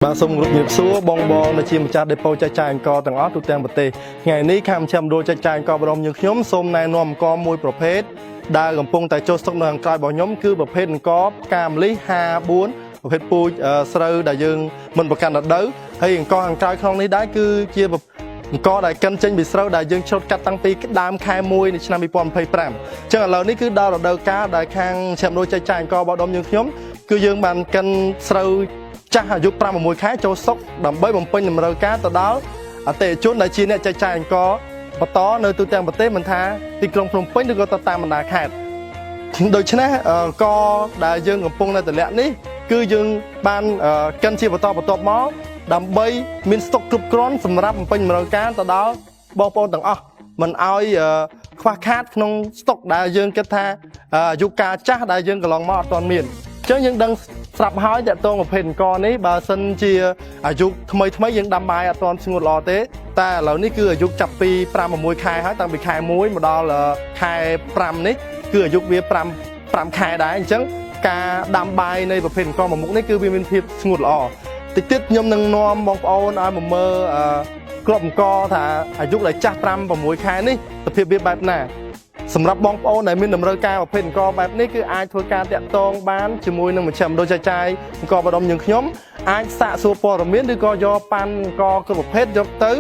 បាទសូមគោរពជំរាបសួរបងនៅជាម្ចាស់ដេប៉ូចែកចាយអង្គទាំងអស់ទូទាំងប្រទេសថ្ងៃនេះខាងខ្ញុំដូចចែកចាយអង្គបរមយើងខ្ញុំសូមណែនាំអង្គមួយប្រភេទដែលកំពុងតែចូលស្តុកនៅខាងក្រៅរបស់ខ្ញុំគឺប្រភេទអង្គផ្កាម្លិះ54ប្រភេទពូជស្រូវដែលយើងមិនប្រកាន់រដូវហើយអង្គខាងក្រៅក្នុងនេះដែរគឺជាអង្គដែលកិនចេញពីស្រូវដែលយើងឆ្លុតកាត់តាំងពីដើមខែ1នៃឆ្នាំ2025អញ្ចឹងឥឡូវនេះគឺដល់រដូវកាលដែលខាងខ្ញុំដូចចែកចាយអង្គបរមយើងខ្ញុំគឺយើងបានកិនស្រូវចាស់អាយុ5-6ខែចូលសុកដើម្បីបំពេញតម្រូវការទៅដល់អតិថិជនដែលជាអ្នកចែកចាយអង្គបន្តនៅទូទាំងប្រទេសមិនថាទីក្រុងភ្នំពេញឬក៏ទៅតាមបណ្ដាខេត្តដូច្នេះអង្គដែលយើងកំពុងនៅតម្លាក់នេះគឺយើងបានកិនជាបន្តមកដើម្បីមានស្តុកគ្រប់គ្រាន់សម្រាប់បំពេញតម្រូវការទៅដល់បងប្អូនទាំងអស់មិនឲ្យខ្វះខាតក្នុងស្តុកដែលយើងគិតថាអាយុកាលចាស់ដែលយើងកន្លងមកអត់ទាន់មានអញ្ចឹងយើងដឹងស្រាប់ហើយតើតងប្រភេទអង្គនេះបើសិនជាអាយុថ្មីយើងដាំបាយអត់ទាន់ស្ងួតល្អទេតែឥឡូវនេះគឺអាយុចាប់ពី5-6ខែហើយតាំងពីខែ1មកដល់ខែ5នេះគឺអាយុវា5ខែដែរអញ្ចឹងការដាំបាយនៃប្រភេទអង្គមួយមុខនេះគឺវាមានភាពស្ងួតល្អតិចទៀតខ្ញុំនឹងនាំបងប្អូនឲ្យមកមើលគ្រាប់អង្គថាអាយុដែលចាស់5-6ខែនេះសភាពវាបែបណាសម្រាប់បងប្អូនដែលមានតម្រូវការប្រភេទអង្គបែបនេះគឺអាចធ្វើការតាក់ទងបានជាមួយនឹងមជ្ឈមណ្ឌលចែកចាយអង្គបដុំយើងខ្ញុំអាចសាកសួរព័ត៌មានឬក៏យកប៉ាន់អង្គគ្រប់ប្រភេទយកទៅ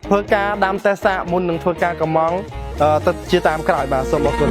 ធ្វើការដាំតេស្តសាកមុននឹងធ្វើការកម្មង់ទៅជាតាមក្រោយបាទសូមអរគុណ